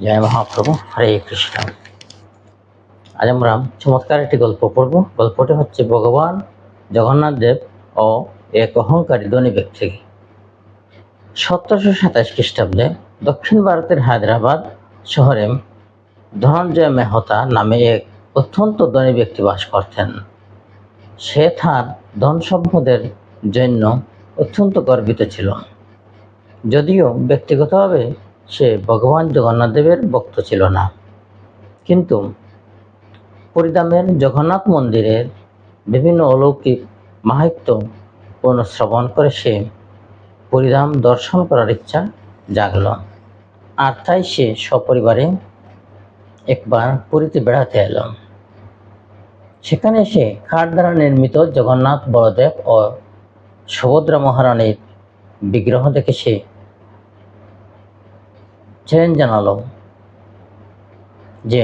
জয় মহাপ্রভু, হরে কৃষ্ণ। আজ আমরা চমৎকার একটি গল্প পড়ব। গল্পটি হচ্ছে ভগবান জগন্নাথ দেব ও এক অহংকারী ধনী ব্যক্তি। 1727 খ্রিস্টাব্দে দক্ষিণ ভারতের হায়দ্রাবাদ শহরে ধনঞ্জয় মেহতা নামে এক অত্যন্ত ধনী ব্যক্তি বাস করতেন। সে তার ধন সম্পদের জন্য অত্যন্ত গর্বিত ছিল। যদিও ব্যক্তিগতভাবে সে ভগবান জগন্নাথ দেবের ভক্ত ছিল না, কিন্তু পুরীধামের জগন্নাথ মন্দিরের বিভিন্ন অলৌকিক মাহাত্ম্য শ্রবণ করে সে পুরীধাম দর্শন করার ইচ্ছা জাগল। আর তাই সে সপরিবারে একবার পুরীতে বেড়াতে এলো। সেখানে সে কাঠ দ্বারা নির্মিত জগন্নাথ, বলদেব ও সুভদ্রা মহারানীর বিগ্রহ দেখে সে চ্যালেঞ্জ জানালো যে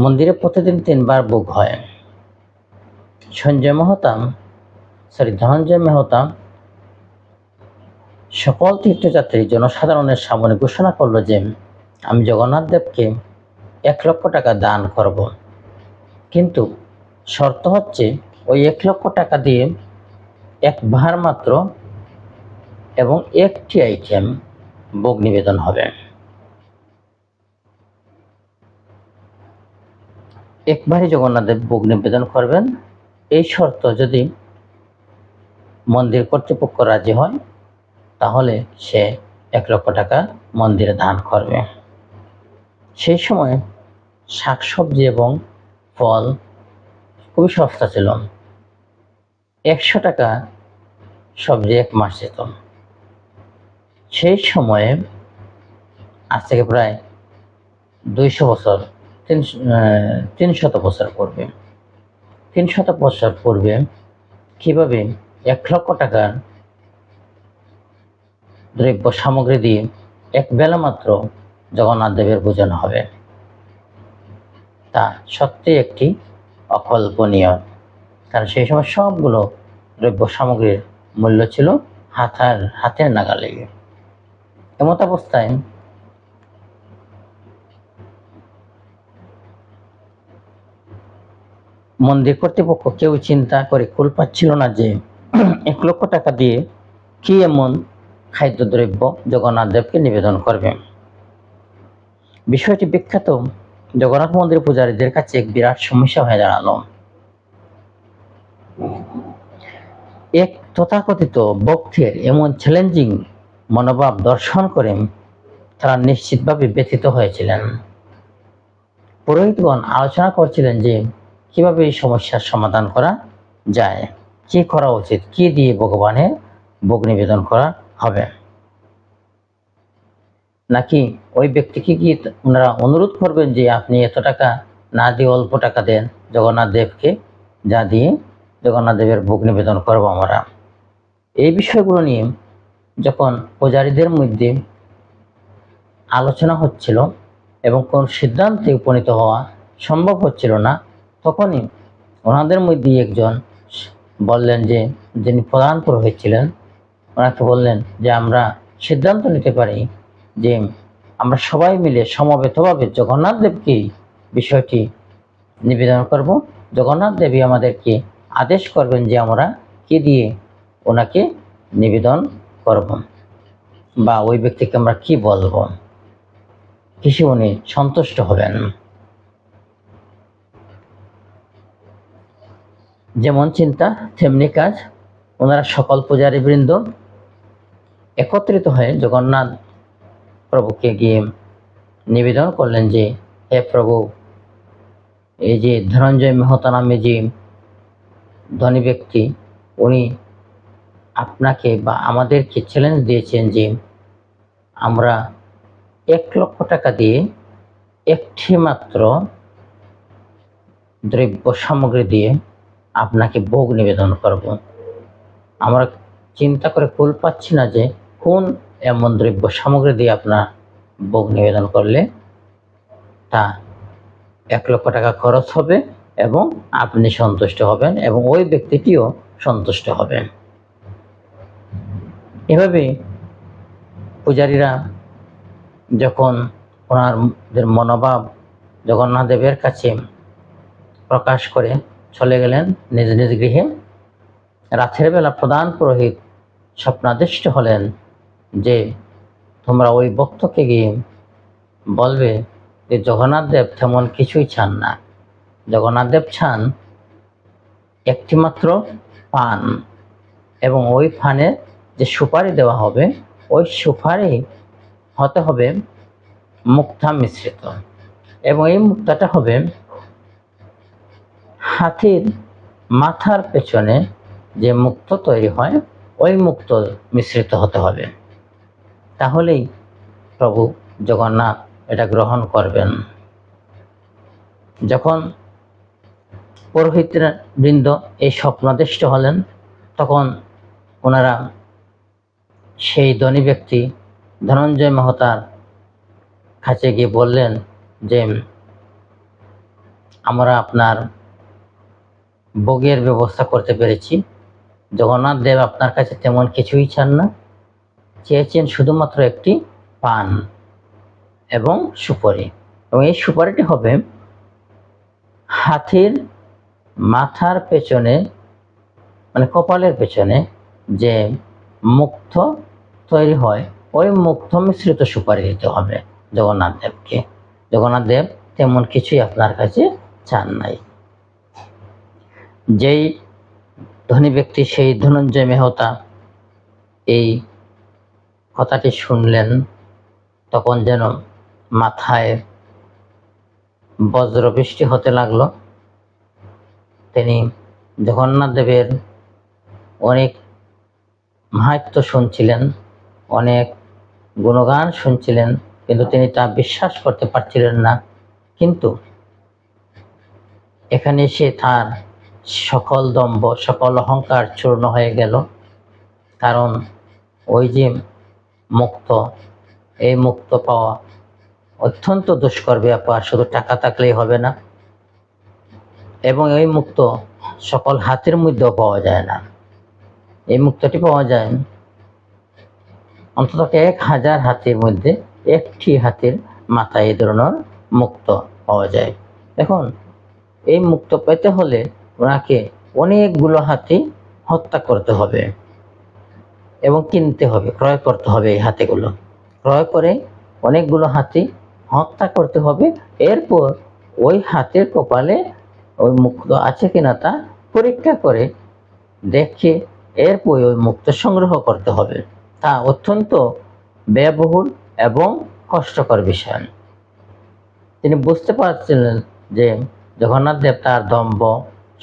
মন্দিরে প্রতিদিন 3 বার ভোগ হয়। ধনঞ্জয় মেহতা সকল তীর্থযাত্রী জনসাধারণের সামনে ঘোষণা করল যে আমি জগন্নাথ দেবকে 1 লক্ষ টাকা দান করব, কিন্তু শর্ত হচ্ছে ওই 1 লক্ষ টাকা দিয়ে একবার মাত্র এবং একটি আইটেম ভোগ নিবেদন হবে। একবারই জগন্নাথ দেব ভোগ নিবেদন করবেন। এই শর্ত যদি মন্দির কর্তৃপক্ষ রাজি হয়, তাহলে সে 1 লক্ষ টাকা মন্দিরে দান করবে। সেই সময় শাকসবজি এবং ফল খুবই সস্তা ছিল। 100 টাকা সবজি 1 মাস যেত। সেই সময়ে আজ থেকে প্রায় 200 বছর, 300 বছর পূর্বে 300 বছর পূর্বে কিভাবে 1 লক্ষ টাকার দ্রব্য সামগ্রী দিয়ে এক বেলা মাত্র জগন্নাথ দেবের পূজন হবে, তা সত্যি একটি অকল্পনীয়। কারণ সেই সময় সবগুলো দ্রব্য সামগ্রীর মূল্য ছিল হাতের নাগালে। এমত অবস্থায় মন্দির কর্তৃপক্ষ কেউ চিন্তা করে কুল পাচ্ছিল না যে 1 লক্ষ টাকা দিয়ে কি এমন খাদ্যদ্রব্য জগন্নাথ দেবকে নিবেদন করবে। বিষয়টি বিখ্যাত জগন্নাথ মন্দির পূজারীদের কাছে এক বিরাট সমস্যা হয়ে দাঁড়ালো। এক তথাকথিত ভক্তের এমন চ্যালেঞ্জিং মনোভাব দর্শন করে তারা নিশ্চিতভাবে ব্যথিত হয়েছিলেন। পুরোহিতগণ আলোচনা করছিলেন যে কিভাবে এই সমস্যার সমাধান করা যায়, কি করা উচিত, কি দিয়ে ভগবানের ভোগ নিবেদন করা হবে। নাকি ওই ব্যক্তিকে কি ওনারা অনুরোধ করবেন যে আপনি এত টাকা না দিয়ে অল্প টাকা দেন জগন্নাথ দেবকে, যা দিয়ে জগন্নাথ দেবের ভোগ নিবেদন করবো আমরা। এই বিষয়গুলো নিয়ে যখন পূজারীদের মধ্যে আলোচনা হচ্ছিল এবং কোন সিদ্ধান্তে উপনীত হওয়া সম্ভব হচ্ছিল না, তখনই ওনাদের মধ্যে একজন বললেন, যে যিনি প্রধান পুরোহিত ছিলেন, ওনাকে বললেন যে আমরা সিদ্ধান্ত নিতে পারি যে আমরা সবাই মিলে সমবেতভাবে জগন্নাথ দেবকে বিষয়টি নিবেদন করব। জগন্নাথ দেবী আমাদেরকে আদেশ করবেন যে আমরা কি দিয়ে ওনাকে নিবেদন করব, বা ওই ব্যক্তিকে আমরা কি বলবো, কিছু উনি সন্তুষ্ট হবেন। যেমন চিন্তা তেমনি কাজ। ওনারা সকল পূজারী বৃন্দ একত্রিত হয়ে জগন্নাথ প্রভুকে গিয়ে নিবেদন করলেন যে হে প্রভু, এই যে ধনঞ্জয় মেহতা নামে যে ধনী ব্যক্তি, উনি আপনাকে বা আমাদেরকে চ্যালেঞ্জ দিয়েছেন যে আমরা 1 লক্ষ টাকা দিয়ে একটি মাত্র দ্রব্য সামগ্রী দিয়ে আপনাকে ভোগ নিবেদন করব। আমরা চিন্তা করে কুল পাচ্ছি না যে কোন এমন দ্রব্য সামগ্রী দিয়ে আপনার ভোগ নিবেদন করলে তা 1 লক্ষ টাকা খরচ হবে এবং আপনি সন্তুষ্ট হবেন এবং ওই ব্যক্তিটিও সন্তুষ্ট হবেন। এভাবে পূজারীরা যখন ওনাদের মনোভাব জগন্নাথ দেবের কাছে প্রকাশ করে চলে গেলেন নিজ নিজ গৃহে। রাতের বেলা প্রধান পুরোহিত স্বপ্নাদিষ্ট হলেন যে তোমরা ওই ভক্তকে গিয়ে বলবে যে জগন্নাথ দেব তেমন কিছুই চান না, জগন্নাথ দেব চান একটিমাত্র পান, এবং ওই পানে যে সুপারি দেওয়া হবে ওই সুপারি হতে হবে মুক্তা মিশ্রিত, এবং এই মুক্তাটা হবে হাতির মাথার পেছনে যে মুক্ত তৈরি হয় ওই মুক্ত মিশ্রিত হতে হবে। তাহলেই প্রভু জগন্নাথ এটা গ্রহণ করবেন। যখন পুরোহিত বৃন্দ এই স্বপ্নাদিষ্ট হলেন, তখন ওনারা সেই ধনী ব্যক্তি ধনঞ্জয় মেহতার কাছে গিয়ে বললেন যে আমরা আপনার ভোগের ব্যবস্থা করতে পেরেছি, জগন্নাথ দেব আপনার কাছে তেমন কিছুই চান না, চেয়েছেন শুধুমাত্র একটি পান এবং সুপারি, এবং এই সুপারিটি হবে হাতির মাথার পেছনে মানে কপালের পেছনে যে মুক্ত তৈরি হয় ওই মুক্ত মিশ্রিত সুপারি দিতে হবে জগন্নাথ দেবকে। জগন্নাথ দেব তেমন কিছুই আপনার কাছে চান নাই। যেই ধনী ব্যক্তি সেই ধনঞ্জয় মেহতা এই কথাটি শুনলেন, তখন যেন মাথায় বজ্রবৃষ্টি হতে লাগলো। তিনি জগন্নাথ দেবের অনেক মাহাত্ম্য শুনছিলেন, অনেক গুণগান শুনছিলেন, কিন্তু তিনি তা বিশ্বাস করতে পারছিলেন না। কিন্তু এখানে এসে তার সকল দম্ভ সকল অহংকার চূর্ণ হয়ে গেল। কারণ ওই যে মুক্ত, এই মুক্ত পাওয়া অত্যন্ত দুষ্কর ব্যাপার, শুধু টাকা থাকলেই হবে না, এবং এই মুক্ত সকল হাতের মধ্যেও পাওয়া যায় না। এই মুক্তটি পাওয়া যায় অন্তত 1000 হাতের মধ্যে একটি হাতের মাথায় এই ধরনের মুক্ত পাওয়া যায়। এখন এই মুক্ত পেতে হলে ওনাকে অনেকগুলো হাতি হত্যা করতে হবে এবং কিনতে হবে, ক্রয় করতে হবে। এই হাতিগুলো ক্রয় করে অনেকগুলো হাতি হত্যা করতে হবে। এরপর ওই হাতের কপালে ওই মুক্ত আছে কিনা তা পরীক্ষা করে দেখে এরপর ওই মুক্ত সংগ্রহ করতে হবে। তা অত্যন্ত ব্যয়বহুল এবং কষ্টকর বিষয়। তিনি বুঝতে পারছিলেন যে জগন্নাথ দেব তার দম্ভ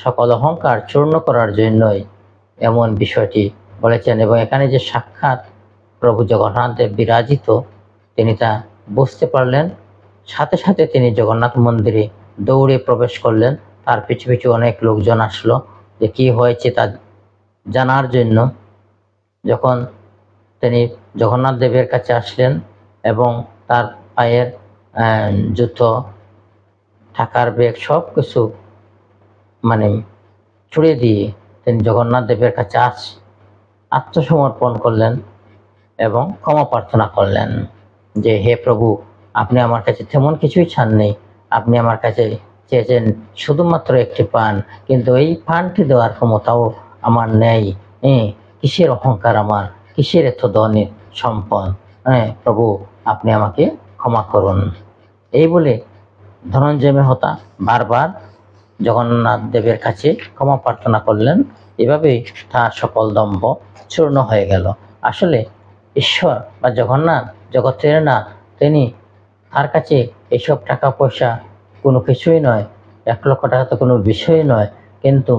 সকল অহংকার চূর্ণ করার জন্যই এমন বিষয়টি বলেছেন, এবং এখানে যে সাক্ষাৎ প্রভু জগন্নাথ দেব বিরাজিত তিনি তা বুঝতে পারলেন। সাথে সাথে তিনি জগন্নাথ মন্দিরে দৌড়ে প্রবেশ করলেন। তার পিছু পিছু অনেক লোকজন আসলো যে কি হয়েছে তা জানার জন্য। যখন তিনি জগন্নাথ দেবের কাছে আসলেন এবং তার পায়ের জুতো, টাকার ব্যাগ সব কিছু ছুড়ে দিয়ে তিনি জগন্নাথ দেবের কাছে আত্মসমর্পণ করলেন এবং ক্ষমা প্রার্থনা করলেন যে হে প্রভু, আপনি আমার কাছে তেমন কিছুই চাননি, আপনি আমার কাছে চেয়েছেন শুধুমাত্র একটি পান, কিন্তু এই পানটি দেওয়ার ক্ষমতাও আমার নেই। কিসের অহংকার আমার, কিসের এত ধনের সম্পদ, প্রভু আপনি আমাকে ক্ষমা করুন। এই বলে ধনঞ্জয় মেহতা বারবার জগন্নাথ দেবের কাছে ক্ষমা প্রার্থনা করলেন। এভাবেই তার সকল দম্ভ চূর্ণ হয়ে গেল। আসলে ঈশ্বর বা জগন্নাথ জগতের না, তিনি তার কাছে এইসব টাকা পয়সা কোনো কিছুই নয়, 1 লক্ষ টাকা তো কোনো বিষয় নয়। কিন্তু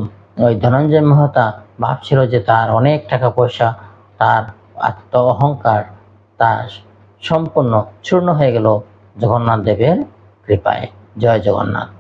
ওই ধনঞ্জয় মেহতা ভাবছিল যে তার অনেক টাকা পয়সা, তার আত্ম অহংকার তার সম্পূর্ণ চূর্ণ হয়ে গেল জগন্নাথ দেবের কৃপায়। জয় জগন্নাথ।